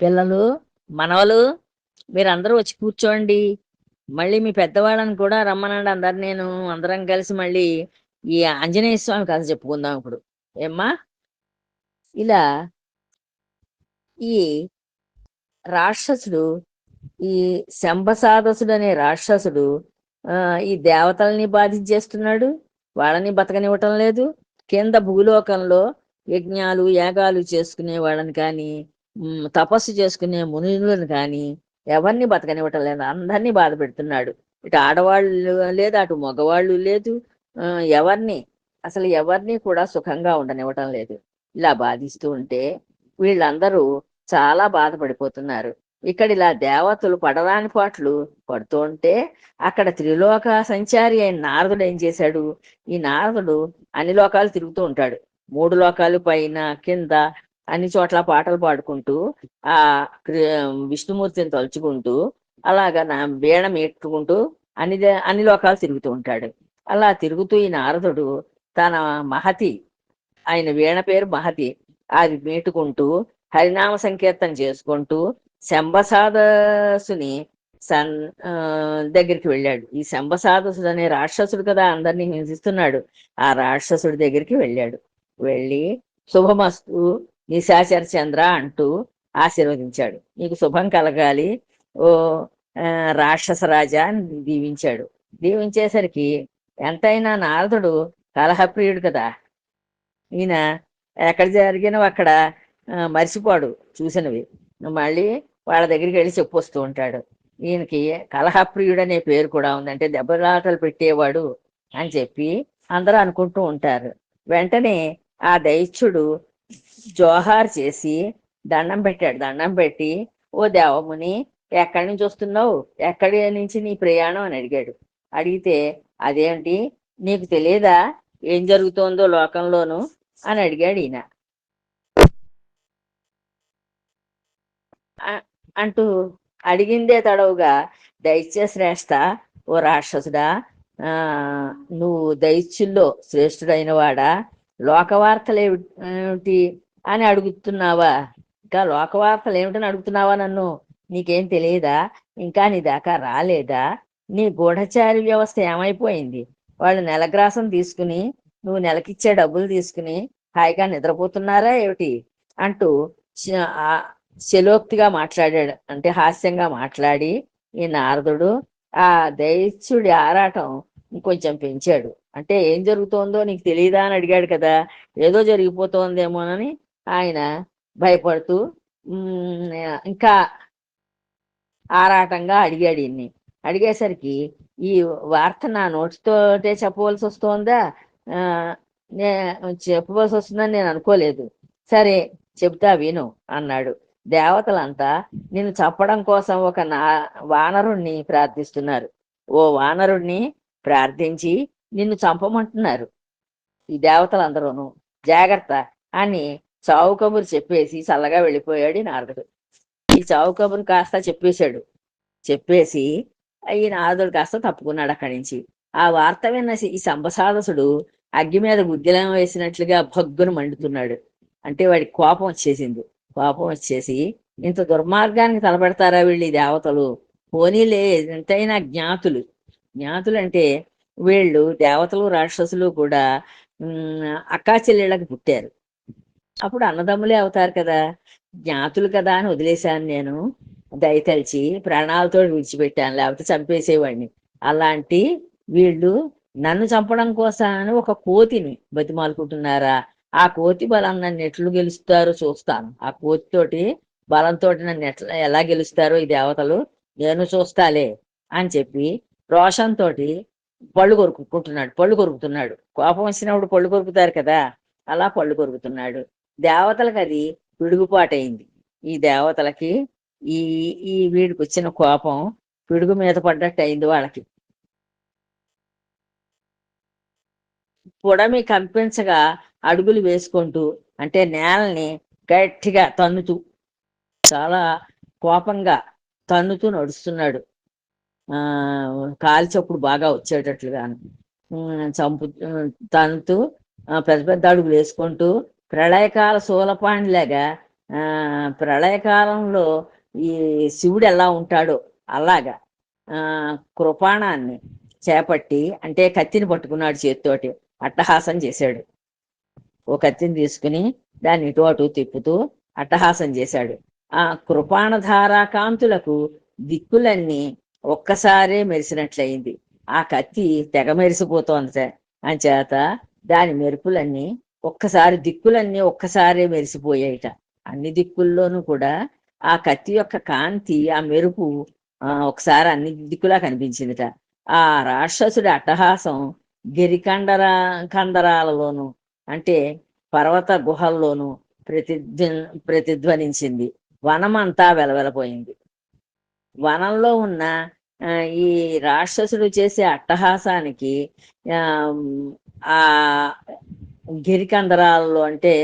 పిల్లలు, మనవలు మీరందరూ వచ్చి కూర్చోండి. మళ్ళీ మీ పెద్దవాళ్ళని కూడా రమ్మనండి అందరినీను. అందరం కలిసి మళ్ళీ ఈ ఆంజనేయ స్వామి కథ చెప్పుకుందాం ఇప్పుడు. ఏమ్మా? ఇలా ఈ రాక్షసుడు, ఈ శంబసాదసుడు అనే రాక్షసుడు ఈ దేవతల్ని బాధించేస్తున్నాడు. వాళ్ళని బతకనివ్వటం లేదు. కింద భూలోకంలో యజ్ఞాలు, యాగాలు చేసుకునే వాళ్ళని కానీ, తపస్సు చేసుకునే మునులను కానీ ఎవరిని బతకనివ్వటం లేదు. అందరినీ బాధ పెడుతున్నాడు. ఇటు ఆడవాళ్ళు లేదు, అటు మగవాళ్ళు లేదు. ఆ, ఎవరిని అసలు ఎవరిని కూడా సుఖంగా ఉండనివ్వటం లేదు. ఇలా బాధిస్తూ ఉంటే వీళ్ళందరూ చాలా బాధపడిపోతున్నారు. ఇక్కడ ఇలా దేవతలు పడరాని పాట్లు పడుతూ ఉంటే అక్కడ త్రిలోక సంచారి అయిన నారదుడు ఏం చేశాడు? ఈ నారదుడు అన్ని లోకాలు తిరుగుతూ ఉంటాడు. 3 లోకాలు పైన కింద అన్ని చోట్ల పాటలు పాడుకుంటూ ఆ విష్ణుమూర్తిని తలుచుకుంటూ అలాగా నా వీణ మీట్టుకుంటూ అన్ని లోకాలు తిరుగుతూ ఉంటాడు. అలా తిరుగుతూ ఈ నారదుడు తన మహతి, ఆయన వీణ పేరు మహతి, అది మీటుకుంటూ హరినామ సంకీర్తన చేసుకుంటూ శంబసాదసుని సన్ దగ్గరికి వెళ్ళాడు. ఈ శంబసాదసుడు అనే రాక్షసుడు కదా అందరినీ హింసిస్తున్నాడు. ఆ రాక్షసుడి దగ్గరికి వెళ్ళాడు. వెళ్ళి శుభమస్తు నిశాచర చంద్ర అంటూ ఆశీర్వదించాడు. నీకు శుభం కలగాలి ఓ రాక్షస రాజా అని దీవించాడు. దీవించేసరికి ఎంతైనా నారదుడు కలహప్రియుడు కదా. ఈయన ఎక్కడ జరిగినవి అక్కడ మర్చిపోడు చూసినవి. మళ్ళీ వాళ్ళ దగ్గరికి వెళ్ళి చెప్పొస్తూ ఉంటాడు. ఈయనకి కలహప్రియుడు అనే పేరు కూడా ఉంది, అంటే దెబ్బలాటలు పెట్టేవాడు అని చెప్పి అందరూ అనుకుంటూ ఉంటారు. వెంటనే ఆ దైత్యుడు జోహార్ చేసి దండం పెట్టాడు. దండం పెట్టి, ఓ దేవముని, ఎక్కడి నుంచి వస్తున్నావు, ఎక్కడి నుంచి నీ ప్రయాణం అని అడిగాడు. అడిగితే, అదేంటి నీకు తెలియదా ఏం జరుగుతోందో లోకంలోను అని అడిగాడు ఈయన. అంటూ అడిగిందే తడవుగా, దైత్య శ్రేష్ఠ, ఓ రాక్షసుడా, నువ్వు దైత్యుల్లో శ్రేష్ఠుడైన వాడా, లోకవార్తలు ఏమిటి అని అడుగుతున్నావా? ఇంకా లోకవార్తలు ఏమిటని అడుగుతున్నావా నన్ను? నీకేం తెలియదా? ఇంకా నీ దాకా రాలేదా? నీ గూఢచారి వ్యవస్థ ఏమైపోయింది? వాళ్ళు నెలగ్రాసం తీసుకుని, నువ్వు నెలకిచ్చే డబ్బులు తీసుకుని హాయిగా నిద్రపోతున్నారా ఏమిటి అంటూ శలోక్తిగా మాట్లాడాడు, అంటే హాస్యంగా మాట్లాడి ఈ నారదుడు ఆ దైత్యుడి ఆరాటం ఇంకొంచెం పెంచాడు. అంటే ఏం జరుగుతోందో నీకు తెలియదా అని అడిగాడు కదా, ఏదో జరిగిపోతోందేమోనని ఆయన భయపడుతూ ఇంకా ఆరాటంగా అడిగాడు ఈయన్ని. అడిగేసరికి ఈ వార్త నా నోటితోటే చెప్పవలసి వస్తోందా, నే చెప్పవలసి వస్తుందని నేను అనుకోలేదు. సరే చెప్తా విను అన్నాడు. దేవతలంతా నిన్ను చంపడం కోసం ఒక వానరుణ్ణి ప్రార్థిస్తున్నారు. ఓ వానరుణ్ణి ప్రార్థించి నిన్ను చంపమంటున్నారు ఈ దేవతలందరూను. జాగ్రత్త అని చావు కబురు చెప్పేసి చల్లగా వెళ్ళిపోయాడు నారదుడు. ఈ చావు కబురు కాస్త చెప్పేశాడు. చెప్పేసి ఈ నారదుడు కాస్త తప్పుకున్నాడు అక్కడి నుంచి. ఆ వార్త విన్న ఈ సంబసాదసుడు అగ్గి మీద గుగ్గిలం వేసినట్లుగా భగ్గును మండుతున్నాడు. అంటే వాడికి కోపం వచ్చేసింది. కోపం వచ్చేసి, ఇంత దుర్మార్గానికి తలపెడతారా వీళ్ళు ఈ దేవతలు, పోనీలే ఎంతైనా జ్ఞాతులు. జ్ఞాతులు అంటే వీళ్ళు దేవతలు రాక్షసులు కూడా అక్కా చెల్లెళ్ళకి పుట్టారు. అప్పుడు అన్నదమ్ములే అవుతారు కదా. జ్ఞాతులు కదా అని వదిలేశాను నేను, దయతలిచి ప్రాణాలతో విడిచిపెట్టాను, లేకపోతే చంపేసేవాడిని. అలాంటి వీళ్ళు నన్ను చంపడం కోసాన్ని ఒక కోతిని బతిమాలుకుంటున్నారా? ఆ కోతి బలం నన్ను ఎట్లు గెలుస్తారో చూస్తాను. ఆ కోతితోటి బలంతో నన్ను ఎలా గెలుస్తారో ఈ దేవతలు నేను చూస్తాలే అని చెప్పి రోషంతో పళ్ళు కొరుకుతున్నాడు. కోపం వచ్చినప్పుడు పళ్ళు కొరుకుతారు కదా, అలా పళ్ళు కొరుకుతున్నాడు. దేవతలకు అది పిడుగుపాటైంది. ఈ దేవతలకి ఈ ఈ వీడికి వచ్చిన కోపం పిడుగు మీద పడ్డట్టు అయింది వాళ్ళకి. పుడమి కంపించగా అడుగులు వేసుకుంటూ, అంటే నేలని గట్టిగా తన్నుతూ, చాలా కోపంగా తన్నుతూ నడుస్తున్నాడు. కాలి చప్పుడు బాగా వచ్చేటట్లుగాను చంపు తన్నుతూ పెద్ద పెద్ద అడుగులు వేసుకుంటూ ప్రళయకాల శూలపాండిలాగా ప్రళయకాలంలో ఈ శివుడు ఎలా ఉంటాడో అలాగా ఆ కృపాణాన్ని చేపట్టి, అంటే కత్తిని పట్టుకున్నాడు చేతితోటి, అట్టహాసం చేశాడు. ఓ కత్తిని తీసుకుని దాన్ని ఇటు అటు తిప్పుతూ అట్టహాసం చేశాడు. ఆ కృపాణధారా కాంతులకు దిక్కులన్నీ ఒక్కసారే మెరిసినట్లయింది. ఆ కత్తి తెగ మెరిసిపోతోందట. అంచేత దాని మెరుపులన్నీ దిక్కులన్నీ ఒక్కసారే మెరిసిపోయాయిట. అన్ని దిక్కుల్లోనూ కూడా ఆ కత్తి యొక్క కాంతి, ఆ మెరుపు ఒకసారి అన్ని దిక్కులా కనిపించిందిట. ఆ రాక్షసుడి అట్టహాసం గిరికండర కందరాలలోను, అంటే పర్వత గుహల్లోనూ ప్రతిధ్వ ప్రతిధ్వనించింది. వనమంతా వెలవెలపోయింది. వనంలో ఉన్న ఈ రాక్షసుడు చేసే అట్టహాసానికి ఆ ఆ గిరికందరాలలో, అంటే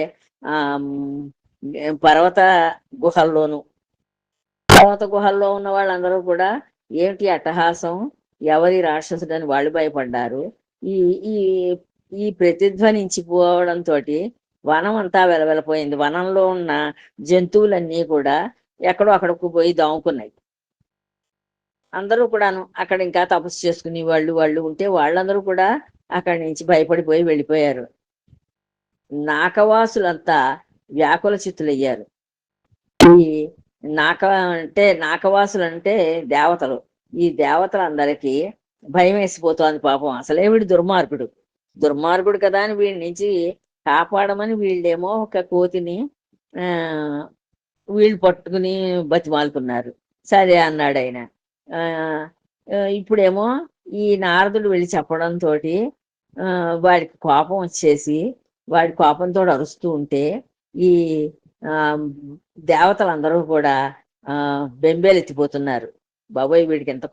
ఆ పర్వత గుహల్లోను, పర్వత గుహల్లో ఉన్న వాళ్ళందరూ కూడా ఏమిటి అట్టహాసం, ఎవరి రాక్షసుడని వాళ్ళు భయపడ్డారు. ఈ ఈ ఈ ప్రతిధ్వనించిపోవడంతో వనం అంతా వెలవెలపోయింది. వనంలో ఉన్న జంతువులన్నీ కూడా ఎక్కడో అక్కడకు పోయి దాముకున్నాయి. అందరూ కూడాను అక్కడ ఇంకా తపస్సు చేసుకుని వాళ్ళు వాళ్ళు ఉంటే వాళ్ళందరూ కూడా అక్కడి నుంచి భయపడిపోయి వెళ్ళిపోయారు. నాకవాసులంతా వ్యాకుల చిత్తులయ్యారు. ఈ నాకవాసులు అంటే దేవతలు. ఈ దేవతలందరికీ భయం వేసిపోతోంది. పాపం అసలే వీడు దుర్మార్గుడు, దుర్మార్గుడు కదా అని వీడి నుంచి కాపాడమని వీళ్ళేమో ఒక కోతిని ఆ వీళ్ళు పట్టుకుని బతిమాలుకున్నారు. సరే అన్నాడు ఆయన. ఆ ఇప్పుడేమో ఈ నారదుడు వెళ్ళి చెప్పడంతో వాడికి కోపం వచ్చేసి, వాడి కోపంతో అరుస్తూ ఉంటే ఈ ఆ దేవతలందరూ కూడా బెంబేలెత్తిపోతున్నారు. బాబోయ్, వీడికి ఇంత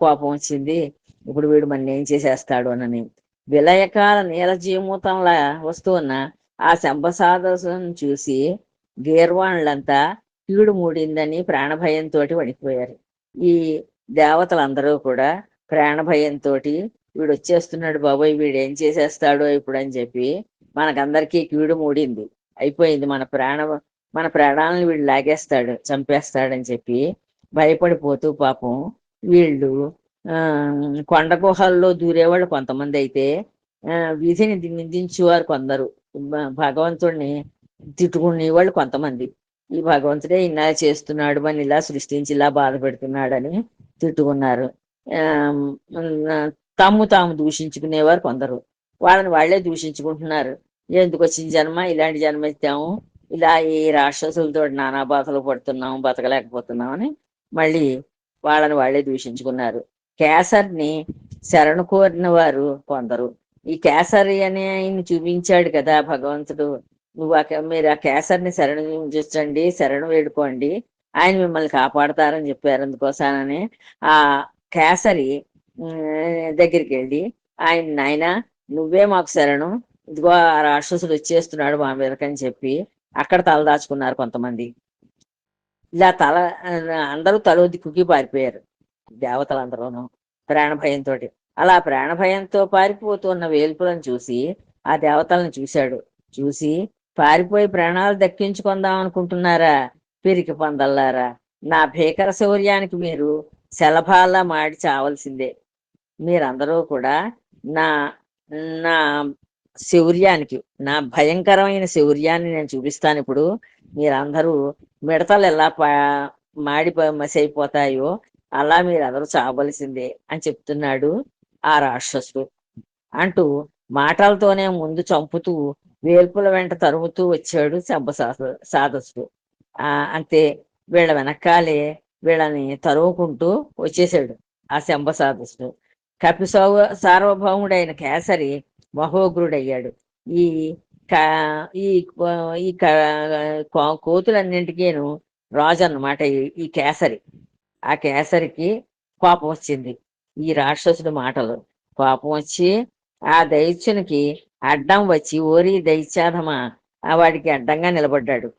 కోపం వచ్చింది, ఇప్పుడు వీడు మన ఏం చేసేస్తాడు అనని. విలయకాల నీలజీమూతంలా వస్తున్న ఆ శంభసాదసును చూసి గీర్వాణులంతా కీడు మూడిందని ప్రాణభయంతో వణికిపోయారు. ఈ దేవతలందరూ కూడా ప్రాణభయంతో, వీడు వచ్చేస్తున్నాడు బాబోయ్, వీడు ఏం చేసేస్తాడో ఇప్పుడు అని చెప్పి, మనకందరికీ కీడు మూడింది, అయిపోయింది, మన ప్రాణాలను వీడు లాగేస్తాడు, చంపేస్తాడని చెప్పి భయపడిపోతూ పాపం వీళ్ళు కొండ గుహల్లో దూరేవాళ్ళు కొంతమంది అయితే, విధిని నిందించేవారు కొందరు, భగవంతుడిని తిట్టుకునేవాళ్ళు కొంతమంది. ఈ భగవంతుడే ఇలా చేస్తున్నాడు, మన ఇలా సృష్టించి ఇలా బాధ పెడుతున్నాడని తిట్టుకున్నారు. తాము దూషించుకునేవారు కొందరు. వాళ్ళని వాళ్ళే దూషించుకుంటున్నారు. ఎందుకు వచ్చిన జన్మ, ఇలాంటి జన్మ ఎత్తాము, ఇలా ఈ రాక్షసులతో నానా బాధలు పడుతున్నాము, బతకలేకపోతున్నాం అని మళ్ళీ వాళ్ళని వాళ్ళే దూషించుకున్నారు. కేసర్ని శరణు కోరిన వారు కొందరు. ఈ కేసరి అని ఆయన చూపించాడు కదా భగవంతుడు, మీరు ఆ కేసరిని శరణించండి, శరణు వేడుకోండి, ఆయన మిమ్మల్ని కాపాడతారని చెప్పారు. అందుకోసానని ఆ కేసరి దగ్గరికి వెళ్ళి, నాయన నువ్వే మాకు శరణు, ఇదిగో ఆ రాక్షసుడు వచ్చేస్తున్నాడు మా మీదకని చెప్పి అక్కడ తలదాచుకున్నారు కొంతమంది. ఇలా అందరూ తలో దిక్కుకి పారిపోయారు, దేవతలందరూను ప్రాణభయంతో. అలా ప్రాణభయంతో పారిపోతున్న వేల్పులను చూసి ఆ దేవతలను చూశాడు. చూసి, పారిపోయి ప్రాణాలు దక్కించుకుందాం అనుకుంటున్నారా పిరికి పందల్లారా, నా భీకర శౌర్యానికి మీరు శలభాల్లా మాడి చావలసిందే. మీరందరూ కూడా నా నా శౌర్యానికి, నా భయంకరమైన శౌర్యాన్ని నేను చూపిస్తాను. ఇప్పుడు మీరందరూ మిడతలు ఎలా మాడి మసైపోతాయో అలా మీరందరూ చావలసిందే అని చెప్తున్నాడు ఆ రాక్షసుడు. అంటూ మాటలతోనే ముందు చంపుతూ వేల్పుల వెంట తరుముతూ వచ్చాడు సాధసుడు. అంతే, వీళ్ళ వెనకాలే వీళ్ళని తరుముకుంటూ వచ్చేసాడు ఆ సాధసుడు. సార్వభౌముడైన కేసరి మహోగ్రుడయ్యాడు. ఈ ఈ ఈ కోతులన్నింటికీను రాజు అన్నమాట ఈ కేసరి. ఆ కేసరికి కోపం వచ్చింది ఈ రాక్షసుడి మాటలు. కోపం వచ్చి ఆ దైత్యునికి అడ్డం వచ్చి, ఓరి దైత్యాధమా, వాడికి అడ్డంగా నిలబడ్డాడు.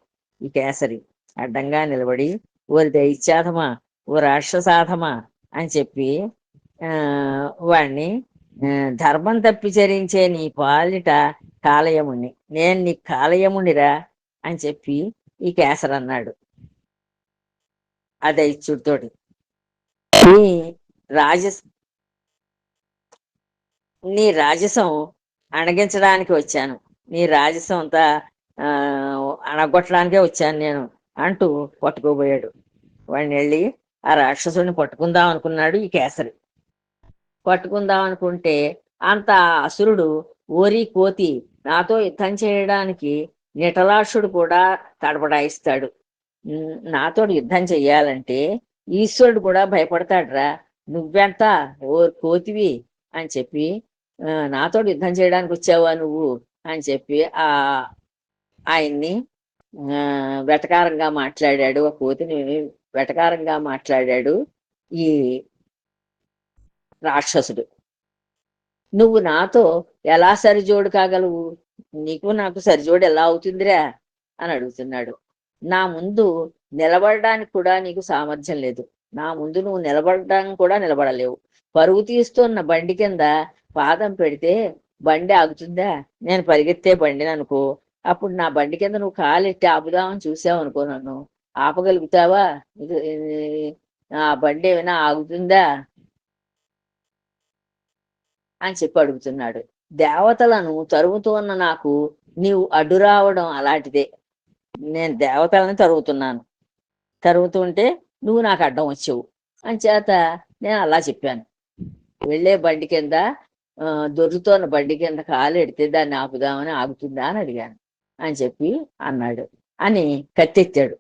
ఈ కేసరి అడ్డంగా నిలబడి, ఓరి దైత్యాధమా, ఓ రాక్షసాధమా అని చెప్పి వాడిని, ధర్మం తప్పిచరించే నీ పాలిట కాలయముణ్ణి, నేను నీ కాలయమునిరా అని చెప్పి ఈ కేసరి అన్నాడు అదే ఇచ్చుడితోటి. నీ రాజస్ నీ రాజసం అణగించడానికి వచ్చాను, నీ రాజసం అంతా ఆ, అణగొట్టడానికే వచ్చాను నేను అంటూ పట్టుకోబోయాడు. వాడిని వెళ్ళి ఆ రాక్షసుడిని పట్టుకుందాం అనుకున్నాడు ఈ కేసరి. పట్టుకుందాం అనుకుంటే అంత అసురుడు ఓరి కోతి నాతో యుద్ధం చేయడానికి నిటలాక్షుడు కూడా తడబడాయిస్తాడు. నాతో యుద్ధం చెయ్యాలంటే ఈశ్వరుడు కూడా భయపడతాడురా, నువ్వెంత ఓ కోతివి అని చెప్పి నాతో యుద్ధం చేయడానికి వచ్చావా నువ్వు అని చెప్పి ఆయన్ని వెటకారంగా మాట్లాడాడు. ఆ కోతిని వెటకారంగా మాట్లాడాడు ఈ రాక్షసుడు. నువ్వు నాతో ఎలా సరిజోడు కాగలవు, నీకు నాకు సరిజోడు ఎలా అవుతుందిరా అని అడుగుతున్నాడు. నా ముందు నిలబడడానికి కూడా నీకు సామర్థ్యం లేదు, నా ముందు నువ్వు నిలబడడానికి కూడా నిలబడలేవు. పరుగు తీస్తున్న బండి కింద పాదం పెడితే బండి ఆగుతుందా? నేను పరిగెత్తే బండిని అనుకో, అప్పుడు నా బండి కింద నువ్వు కాలెట్టి ఆపుదామని చూసావు అనుకో, నన్ను ఆపగలుగుతావా? ఆ బండి ఏమైనా ఆగుతుందా అని చెప్పి అడుగుతున్నాడు. దేవతలను తరుగుతున్న నాకు నీవు అడ్డు రావడం అలాంటిదే. నేను దేవతలను తరుగుతున్నాను, తరుగుతుంటే నువ్వు నాకు అడ్డం వచ్చావు అని చేత నేను అలా చెప్పాను. వెళ్ళే బండి కింద దొరుకుతున్న బండి కింద కాలు ఎడితే దాన్ని ఆపుదామని ఆగుతుందా అని అడిగాను అని చెప్పి అన్నాడు. అని కత్తెత్తాడు.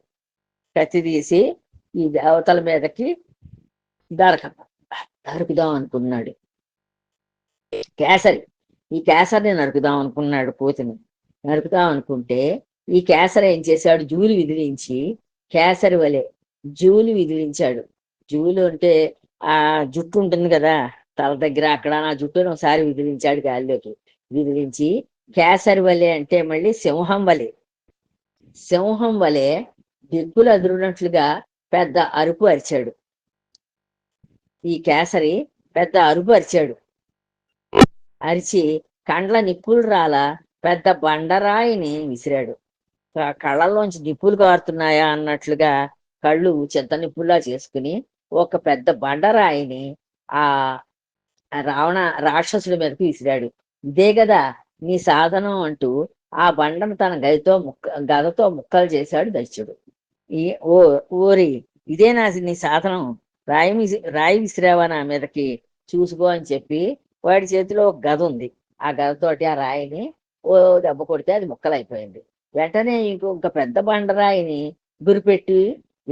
కత్తి తీసి ఈ దేవతల మీదకి నరుకుదాం అనుకున్నాడు కేసరి. ఈ కేసరిని నరుకుదాం అనుకున్నాడు, కోతిని నరుకుదాం అనుకుంటే ఈ కేసరి ఏం చేశాడు, జూలు విదిలించి కేసరి వలె జూలు విదిలించాడు. జూలు అంటే ఆ జుట్టు ఉంటుంది కదా తల దగ్గర, అక్కడ నా జుట్టును ఒకసారి విదిలించాడు గాలిలోకి. విదిలించి కేసరి వలె అంటే మళ్ళీ సింహం వలె, సింహం వలె దిక్కులు అదురునట్లుగా పెద్ద అరుపు అరిచాడు. ఈ కేసరి పెద్ద అరుపు అరిచాడు. అరిచి కండ్ల నిప్పులు రాల పెద్ద బండరాయిని విసిరాడు. కళ్ళల్లోంచి నిప్పులు కారుతున్నాయా అన్నట్లుగా కళ్ళు చింత నిప్పుల్లా చేసుకుని ఒక పెద్ద బండరాయిని ఆ రాక్షసుడి మీదకి విసిరాడు. ఇదే కదా నీ సాధనం అంటూ ఆ బండను తన గదతో ముక్కలు చేశాడు దైత్యుడు. ఈ ఓరి ఇదేనా నీ సాధనం, రాయి విసిరావా నా మీదకి, చూసుకో అని చెప్పి వాడి చేతిలో ఒక గద ఉంది. ఆ గదతోటి ఆ రాయిని ఓ దెబ్బ కొడితే అది ముక్కలైపోయింది. వెంటనే ఇంకొక పెద్ద బండరాయిని గురిపెట్టి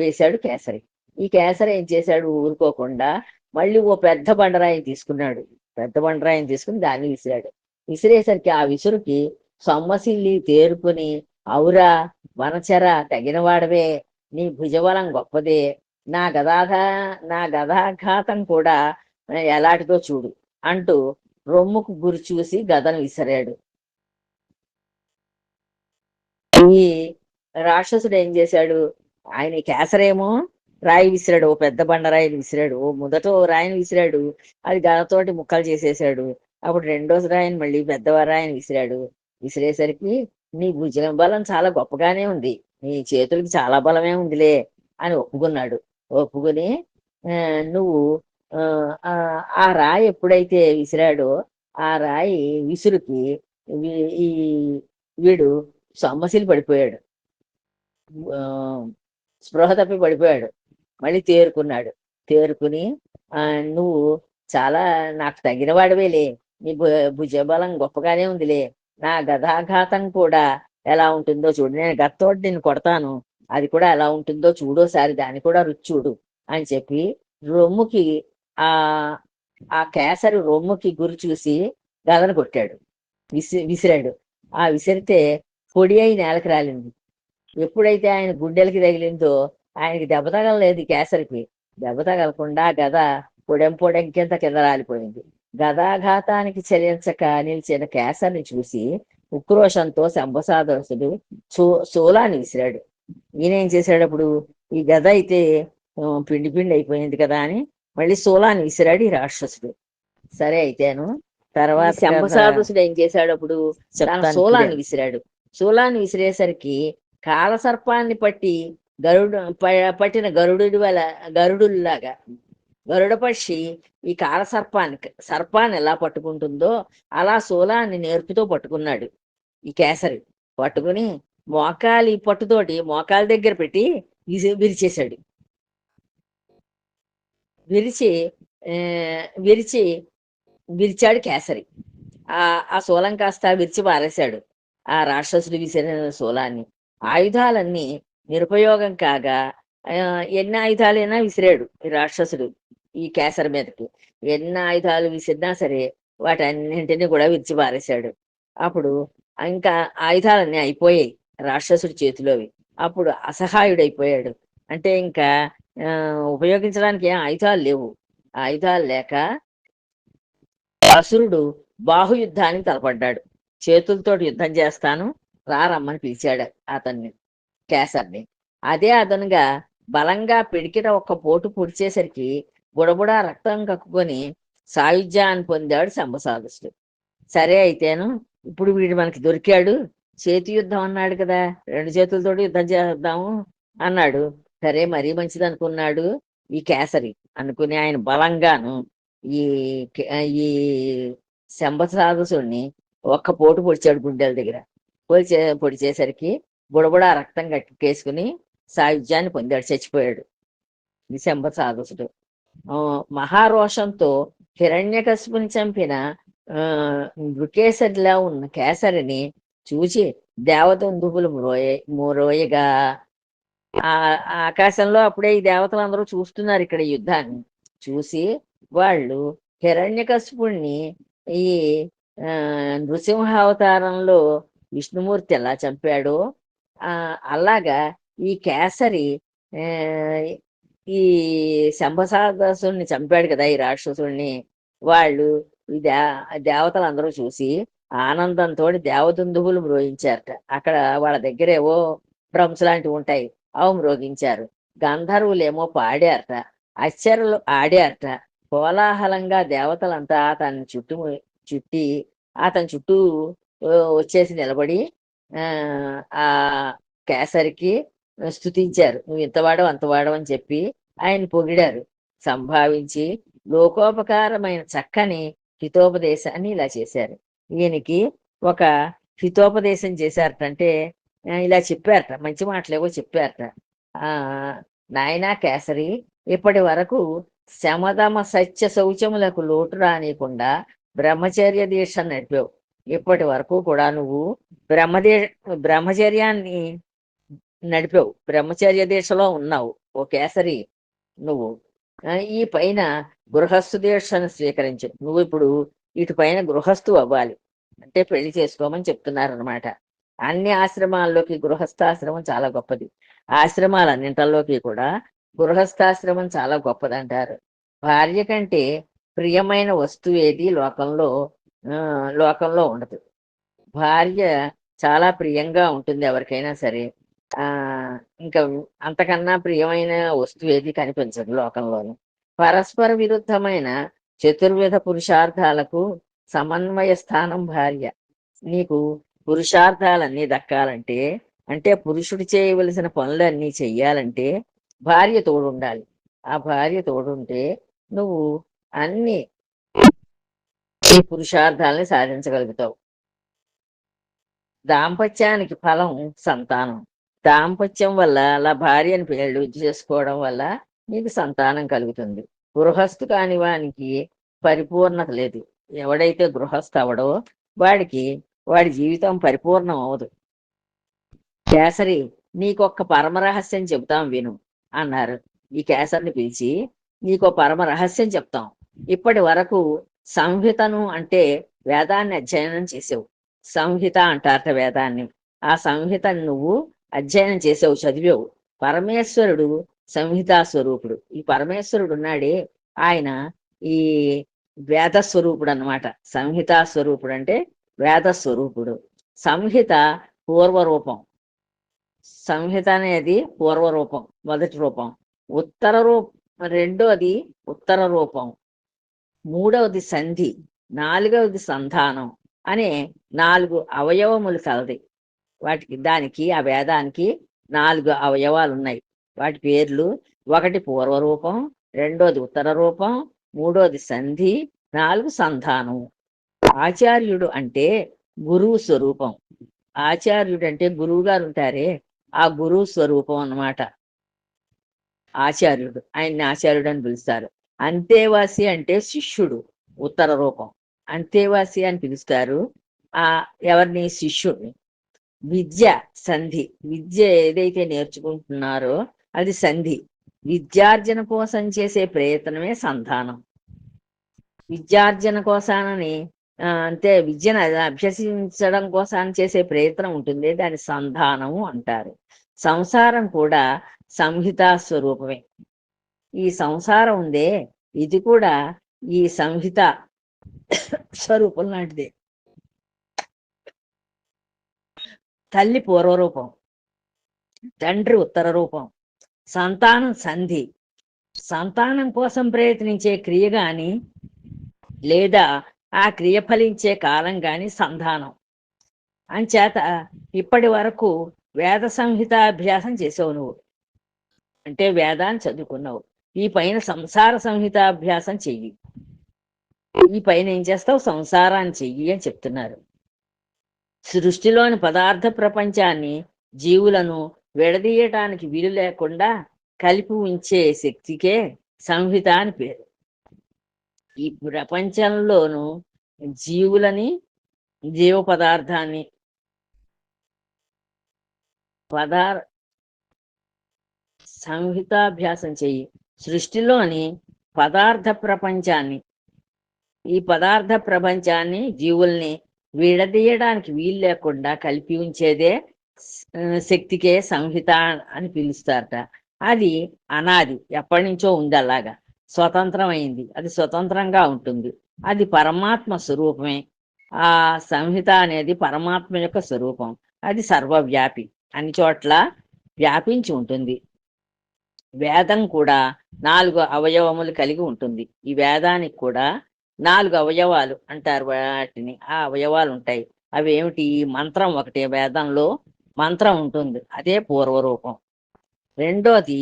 వేశాడు కేసరి. ఈ కేసరి ఏం చేశాడు, ఊరుకోకుండా మళ్ళీ ఓ పెద్ద బండరాయిని తీసుకున్నాడు. పెద్ద బండరాయిని తీసుకుని దాన్ని విసిరాడు. విసిరేసరికి ఆ విసురుకి సొమ్మసిల్లి తేరుకుని, అవురా వనచర తగినవాడవే, నీ భుజబలం గొప్పదే, నా గదాఘాతం కూడా ఎలాంటిదో చూడు అంటూ రొమ్ముకు గురి చూసి గదను విసిరాడు. ఈ రాక్షసుడు ఏం చేశాడు, ఆయన కేసరేమో రాయి విసిరాడు, ఓ పెద్ద బండరాయిని విసిరాడు. మొదట ఓ రాయిని విసిరాడు, అది గదతోటి ముక్కలు చేసేసాడు. అప్పుడు రెండో రాయిని మళ్ళీ పెద్ద రాయిని విసిరాడు. విసిరేసరికి నీ భుజ బలం చాలా గొప్పగానే ఉంది, నీ చేతులకి చాలా బలమే ఉందిలే అని ఒప్పుకున్నాడు. ఒప్పుకుని నువ్వు ఆ రాయి ఎప్పుడైతే విసిరాడో ఆ రాయి విసురుకి ఈ వీడు సొమ్మసిలి పడిపోయాడు, స్పృహ తప్పి పడిపోయాడు. మళ్ళీ తేరుకున్నాడు. తేరుకుని నువ్వు చాలా నాకు తగిన వాడివేలే, నీ భుజబలం గొప్పగానే ఉందిలే, నా గదాఘాతం కూడా ఎలా ఉంటుందో చూడు, నేను గత్తోటి నేను కొడతాను, అది కూడా ఎలా ఉంటుందో చూడోసారి, దాన్ని కూడా రుచి చూడు అని చెప్పి రొమ్ముకి ఆ కేసరి రొమ్ముకి గురి చూసి గదను కొట్టాడు, విసిరాడు. ఆ విసిరితే పొడి అయి నేలకి రాలింది. ఎప్పుడైతే ఆయన గుండెలకి తగిలిందో ఆయనకి దెబ్బ తగలలేదు, కేసరికి దెబ్బ తగలకుండా గద పొడెం కింద కింద రాలిపోయింది. గదాఘాతానికి చలించక నిలిచిన కేసరిని చూసి ఉక్రోషంతో శంభసాదసుడు శూలాన్ని విసిరాడు. ఈయనేం చేశాడు, అప్పుడు ఈ గద అయితే పిండి పిండి అయిపోయింది కదా అని మళ్ళీ శూలాన్ని విసిరాడు ఈ రాక్షసుడు. సరే అయితేను తర్వాత శంభసాదసుడు ఏం చేశాడు, అప్పుడు శూలాన్ని విసిరాడు. శూలాన్ని విసిరేసరికి కాలసర్పాన్ని పట్టి పట్టిన గరుడులాగా గరుడ పక్షి ఈ సర్పాన్ని ఎలా పట్టుకుంటుందో అలా శూలాన్ని నేర్పుతో పట్టుకున్నాడు ఈ కేసరి. పట్టుకుని మోకాలి పట్టుతోటి మోకాలి దగ్గర పెట్టి విరిచేశాడు. విరిచి ఆ, విరిచి విరిచాడు కేసరి. ఆ శూలం కాస్త విరిచి పారేశాడు ఆ రాక్షసుడు విసిరిన శూలాన్ని. ఆయుధాలన్నీ నిరుపయోగం కాగా ఆ, ఎన్ని ఆయుధాలైనా విసిరాడు ఈ రాక్షసుడు ఈ కేసరి మీదకి. ఎన్ని ఆయుధాలు విసిరినా సరే వాటన్నింటినీ కూడా విరిచి పారేశాడు. అప్పుడు ఇంకా ఆయుధాలన్నీ అయిపోయాయి రాక్షసుడి చేతిలోవి. అప్పుడు అసహాయుడైపోయాడు. అంటే ఇంకా ఆ, ఉపయోగించడానికి ఏం ఆయుధాలు లేవు. ఆయుధాలు లేక అసురుడు బాహుయుద్ధానికి తలపడ్డాడు. చేతులతోటి యుద్ధం చేస్తాను రమ్మని పిలిచాడు అతన్ని, కేసర్ని. అదే అదనుగా బలంగా పిడికిట ఒక్క పోటు పొడిచేసరికి బుడబుడా రక్తం కక్కుకొని సాయుధ్యాన్ని పొందాడు శంభసాగసుడు. సరే అయితేను, ఇప్పుడు వీడు మనకి దొరికాడు, చేతి యుద్ధం అన్నాడు కదా, రెండు చేతులతోటి యుద్ధం చేద్దాము అన్నాడు. సరే మరీ మంచిది అనుకున్నాడు ఈ కేసరి. అనుకుని ఆయన బలంగాను ఈ ఈ శంభసాగసుడిని ఒక్క పోటు పొడిచాడు గుండెల దగ్గర. పొడిచేసరికి బుడబుడా రక్తం కక్కేసుకుని సాయుధ్యాన్ని పొందాడు, చచ్చిపోయాడు ఈ శంభసాగసుడు. మహారోషంతో హిరణ్యకశిపుని చంపిన నృకేసరిలా ఉన్న కేసరిని చూచి దేవతందుకులు మ్రోయగా ఆ ఆకాశంలో అప్పుడే ఈ దేవతలందరూ చూస్తున్నారు ఇక్కడ యుద్ధాన్ని. చూసి వాళ్ళు హిరణ్యకశిపుణ్ణి ఈ నృసింహావతారంలో విష్ణుమూర్తి ఎలా చంపాడో అలాగా ఈ కేసరి ఈ శంభసాగసుని చంపాడు కదా ఈ రాక్షసుడిని. వాళ్ళు ఈ దేవతలందరూ చూసి ఆనందంతో దేవదుందువులు మ్రోగించారట. అక్కడ వాళ్ళ దగ్గర ఏవో డ్రమ్స్ లాంటివి ఉంటాయి, అవి మ్రోగించారు. గంధర్వులేమో పాడారట, అచ్చరులు ఆడారట. కోలాహలంగా దేవతలంతా అతన్ని చుట్టి అతని చుట్టూ వచ్చేసి నిలబడి ఆ కేసరికి స్తుతించారు. నువ్వు ఇంతవాడవు అంతవాడవు అని చెప్పి ఆయన పొగిడారు. సంభావించి లోకోపకారమైన చక్కని హితోపదేశాన్ని ఇలా చేశారు. ఈయనకి ఒక హితోపదేశం చేశారటంటే ఇలా చెప్పారట, మంచి మాటలేవో చెప్పారట. నాయనా కేసరి, ఇప్పటి వరకు శమదమ సత్య శౌచములకు లోటు రానియకుండా బ్రహ్మచర్య దీక్ష నడిపావు. ఇప్పటి వరకు కూడా నువ్వు బ్రహ్మచర్యాన్ని నడిపావు, బ్రహ్మచర్య దీక్షలో ఉన్నావు ఓ కేసరి నువ్వు. ఈ పైన గృహస్థు దీక్షను స్వీకరించు. నువ్వు ఇప్పుడు ఇటు పైన గృహస్థు అవ్వాలి, అంటే పెళ్లి చేసుకోమని చెప్తున్నారనమాట. అన్ని ఆశ్రమాల్లోకి గృహస్థాశ్రమం చాలా గొప్పది. ఆశ్రమాలన్నింటిలోకి కూడా గృహస్థాశ్రమం చాలా గొప్పది అంటారు. భార్య కంటే ప్రియమైన వస్తువు ఏది లోకంలో ఉండదు. భార్య చాలా ప్రియంగా ఉంటుంది ఎవరికైనా సరే. ఇంకా అంతకన్నా ప్రియమైన వస్తువు ఏది కనిపించదు లోకంలోని. పరస్పర విరుద్ధమైన చతుర్విధ పురుషార్థాలకు సమన్వయ స్థానం భార్య. నీకు పురుషార్థాలన్నీ దక్కాలంటే, అంటే పురుషుడు చేయవలసిన పనులన్నీ చెయ్యాలంటే భార్య తోడుండాలి. ఆ భార్య తోడుంటే నువ్వు అన్ని ఈ పురుషార్థాలని సాధించగలుగుతావు. దాంపత్యానికి ఫలం సంతానం. దాంపత్యం వల్ల అలా భార్యను పెళ్లి చేసుకోవడం వల్ల నీకు సంతానం కలుగుతుంది. గృహస్థు కాని వానికి పరిపూర్ణత లేదు. ఎవడైతే గృహస్థ అవడో వాడి జీవితం పరిపూర్ణం అవదు. కేసరి, నీకొక్క పరమ రహస్యం చెబుతాం విను అన్నారు. ఈ కేసరిని పిలిచి నీకో పరమ రహస్యం చెప్తాం. ఇప్పటి వరకు సంహితను అంటే వేదాన్ని అధ్యయనం చేసావు. సంహిత అంటారట వేదాన్ని. ఆ సంహితను నువ్వు అధ్యయనం చేసావు, చదివావు. పరమేశ్వరుడు సంహితా స్వరూపుడు. ఈ పరమేశ్వరుడు ఉన్నాడే ఆయన ఈ వేద స్వరూపుడు అన్నమాట. సంహితా స్వరూపుడు అంటే వేద స్వరూపుడు. సంహిత పూర్వరూపం. సంహిత అనేది పూర్వరూపం, మొదటి రూపం. రెండోది ఉత్తర రూపం, మూడవది సంధి, నాలుగవది సంధానం అనే 4 అవయవములు కలది. దానికి ఆ వేదానికి 4 అవయవాలు ఉన్నాయి. వాటి పేర్లు: ఒకటి పూర్వరూపం, రెండోది ఉత్తర రూపం, మూడోది సంధి, 4 సంధానం. ఆచార్యుడు అంటే గురువు స్వరూపం. ఆచార్యుడు అంటే గురువు గారు ఉంటారే, ఆ గురువు స్వరూపం అన్నమాట ఆచార్యుడు. ఆయన్ని ఆచార్యుడు అని పిలుస్తారు. అంతేవాసి అంటే శిష్యుడు, ఉత్తర రూపం. అంతేవాసి అని పిలుస్తారు ఆ ఎవరిని? శిష్యుడిని. విద్య సంధి. విద్య ఏదైతే నేర్చుకుంటున్నారో అది సంధి. విద్యార్జన కోసం చేసే ప్రయత్నమే సంధానం. విద్యార్జన కోసానని అంటే విద్యను అభ్యసించడం కోసాన్ని చేసే ప్రయత్నం ఉంటుంది, దాని సంధానము అంటారు. సంసారం కూడా సంహితా స్వరూపమే. ఈ సంసారం ఉందే, ఇది కూడా ఈ సంహిత స్వరూపం లాంటిదే. తల్లి పూర్వరూపం, తండ్రి ఉత్తర రూపం, సంతానం సంధి. సంతానం కోసం ప్రయత్నించే క్రియ గాని లేదా ఆ క్రియ ఫలించే కాలం గాని సంధానం. అంచేత ఇప్పటి వరకు వేద సంహితాభ్యాసం చేసావు నువ్వు, అంటే వేదాన్ని చదువుకున్నావు. ఈ పైన సంసార సంహితాభ్యాసం చెయ్యి. ఈ పైన ఏం చేస్తావు? సంసారాన్ని చెయ్యి అని చెప్తున్నారు. సృష్టిలోని పదార్థ ప్రపంచాన్ని, జీవులను విడదీయటానికి వీలు లేకుండా కలిపి ఉంచే శక్తికే సంహిత అని పేరు. ఈ ప్రపంచంలోను జీవులని, జీవ పదార్థాన్ని సంహితాభ్యాసం చెయ్యి. సృష్టిలోని పదార్థ ప్రపంచాన్ని, ఈ పదార్థ ప్రపంచాన్ని, జీవుల్ని విడదీయడానికి వీలు లేకుండా కలిపి ఉంచేదే శక్తికే సంహిత అని పిలుస్తారట. అది అనాది, ఎప్పటి నుంచో ఉంది, అలాగా స్వతంత్రమైంది. అది స్వతంత్రంగా ఉంటుంది. అది పరమాత్మ స్వరూపమే. ఆ సంహిత అనేది పరమాత్మ యొక్క స్వరూపం. అది సర్వవ్యాపి, అన్ని చోట్ల వ్యాపించి ఉంటుంది. వేదం కూడా 4 అవయవములు కలిగి ఉంటుంది. ఈ వేదానికి కూడా 4 అవయవాలు అంటారు వాటిని. ఆ అవయవాలు ఉంటాయి. అవి ఏమిటి? ఈ మంత్రం ఒకటి, వేదంలో మంత్రం ఉంటుంది, అదే పూర్వరూపం. రెండోది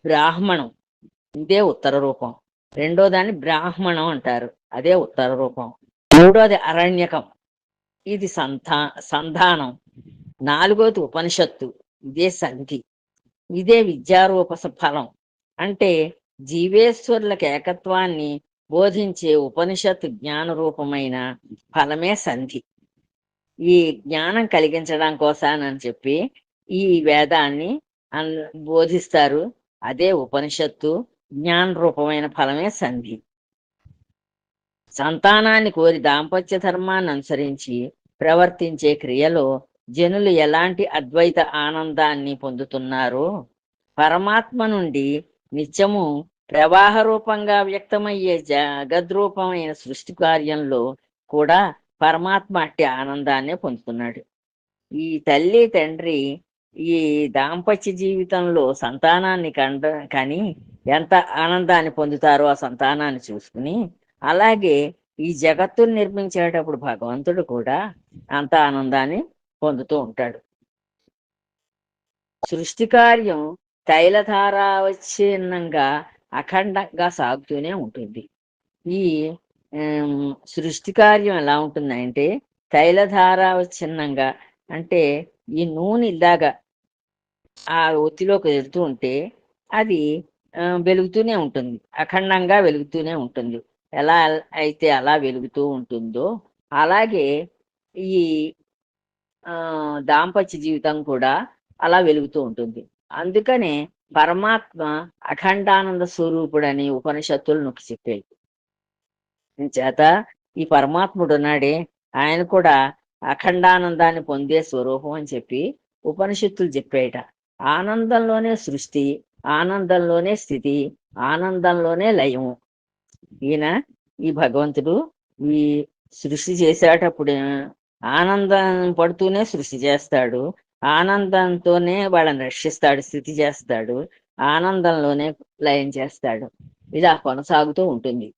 బ్రాహ్మణం, ఇదే ఉత్తర రూపం. రెండో దాన్ని బ్రాహ్మణం అంటారు, అదే ఉత్తర రూపం. మూడోది అరణ్యకం, ఇది సంధానం. నాలుగోది ఉపనిషత్తు, ఇదే సంధి. ఇదే విద్యారూప ఫలం. అంటే జీవేశ్వరులకు ఏకత్వాన్ని బోధించే ఉపనిషత్తు జ్ఞానరూపమైన ఫలమే సంధి. ఈ జ్ఞానం కలిగించడం కోసానని చెప్పి ఈ వేదాన్ని బోధిస్తారు, అదే ఉపనిషత్తు. జ్ఞాన రూపమైన ఫలమే సంధి. సంతానాన్ని కోరి దాంపత్య ధర్మాన్ని అనుసరించి ప్రవర్తించే క్రియలో జనులు ఎలాంటి అద్వైత ఆనందాన్ని పొందుతున్నారో, పరమాత్మ నుండి నిత్యము ప్రవాహ రూపంగా వ్యక్తమయ్యే జగద్రూపమైన సృష్టి కార్యంలో కూడా పరమాత్మ అట్టి ఆనందాన్ని పొందుతున్నాడు. ఈ తల్లి తండ్రి ఈ దాంపత్య జీవితంలో సంతానాన్ని కని ఎంత ఆనందాన్ని పొందుతారో ఆ సంతానాన్ని చూసుకుని, అలాగే ఈ జగత్తును నిర్మించేటప్పుడు భగవంతుడు కూడా అంత ఆనందాన్ని పొందుతూ ఉంటాడు. సృష్టి కార్యం తైలధారావచ్ఛిన్నంగా అఖండంగా సాగుతూనే ఉంటుంది. ఈ సృష్టి కార్యం ఎలా ఉంటుందంటే తైలధారావచ్ఛిన్నంగా, అంటే ఈ నూనె ఇలాగా ఆ ఒత్తిలోకి వెళ్తూ ఉంటే అది వెలుగుతూనే ఉంటుంది, అఖండంగా వెలుగుతూనే ఉంటుంది. ఎలా అయితే అలా వెలుగుతూ ఉంటుందో అలాగే ఈ దాంపత్య జీవితం కూడా అలా వెలుగుతూ ఉంటుంది. అందుకనే పరమాత్మ అఖండానంద స్వరూపుడని ఉపనిషత్తులు నొక్కి చెప్పాయి. చేత ఈ పరమాత్ముడు ఉన్నాడే, ఆయన కూడా అఖండానందాన్ని పొందే స్వరూపం అని చెప్పి ఉపనిషత్తులు చెప్పేయట. ఆనందంలోనే సృష్టి, ఆనందంలోనే స్థితి, ఆనందంలోనే లయము. ఈయన ఈ భగవంతుడు ఈ సృష్టి చేసేటప్పుడు ఆనందం పడుతూనే సృష్టి చేస్తాడు, ఆనందంతోనే వాళ్ళని రక్షిస్తాడు, స్థితి చేస్తాడు, ఆనందంలోనే లయం చేస్తాడు. ఇలా కొనసాగుతూ ఉంటుంది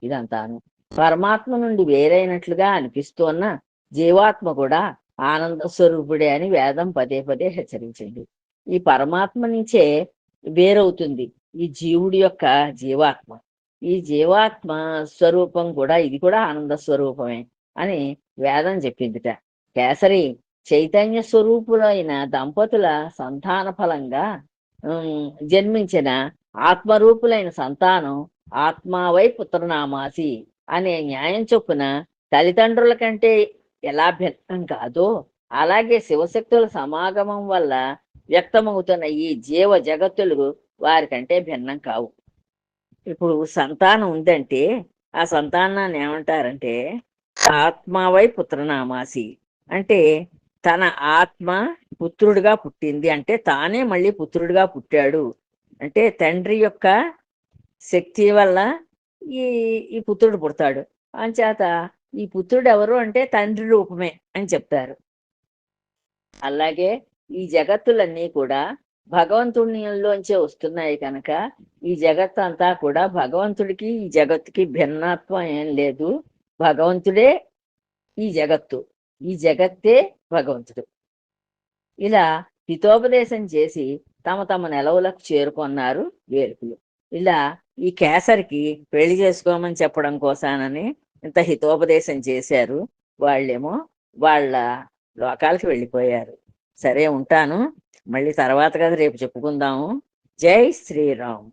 ఇదంతాను. పరమాత్మ నుండి వేరైనట్లుగా అనిపిస్తున్న జీవాత్మ కూడా ఆనంద స్వరూపుడే అని వేదం పదే పదే హెచ్చరించింది. ఈ పరమాత్మ నుంచే వేరవుతుంది ఈ జీవుడి యొక్క జీవాత్మ. ఈ జీవాత్మ స్వరూపం కూడా ఇది కూడా ఆనంద స్వరూపమే అని వేదం చెప్పిందిట. కేసరి చైతన్య స్వరూపులైన దంపతుల సంతాన ఫలంగా జన్మించిన ఆత్మరూపులైన సంతానం ఆత్మావై పుత్రనామాసి అనే న్యాయం చొప్పున తల్లిదండ్రుల కంటే ఎలా భిన్నం కాదో అలాగే శివశక్తుల సమాగమం వల్ల వ్యక్తమవుతున్న ఈ జీవ జగత్తులు వారికంటే భిన్నం కావు. ఇప్పుడు సంతానం ఉందంటే ఆ సంతానాన్ని ఏమంటారంటే ఆత్మావై పుత్రనామాసి, అంటే తన ఆత్మ పుత్రుడిగా పుట్టింది అంటే తానే మళ్ళీ పుత్రుడిగా పుట్టాడు. అంటే తండ్రి యొక్క శక్తి వల్ల ఈ ఈ పుత్రుడు పుడతాడు. అంచేత ఈ పుత్రుడు ఎవరు అంటే తండ్రి రూపమే అని చెప్తారు. అలాగే ఈ జగత్తులన్నీ కూడా భగవంతునిలోంచే వస్తున్నాయి కనుక ఈ జగత్ అంతా కూడా భగవంతుడికి ఈ జగత్తుకి భిన్నత్వం ఏం లేదు. భగవంతుడే ఈ జగత్తు, ఈ జగత్తే భగవంతుడు. ఇలా హితోపదేశం చేసి తమ తమ నెలవులకు చేరుకున్నారు వేలుపులు. ఇలా ఈ కేసరికి పెళ్లి చేసుకోమని చెప్పడం కోసానని ఇంత హితోపదేశం చేశారు. వాళ్ళేమో వాళ్ళ లోకాలకి వెళ్ళిపోయారు. సరే ఉంటాను, మళ్ళీ తర్వాత కదా రేపు చెప్పుకుందాము. జై శ్రీరామ్.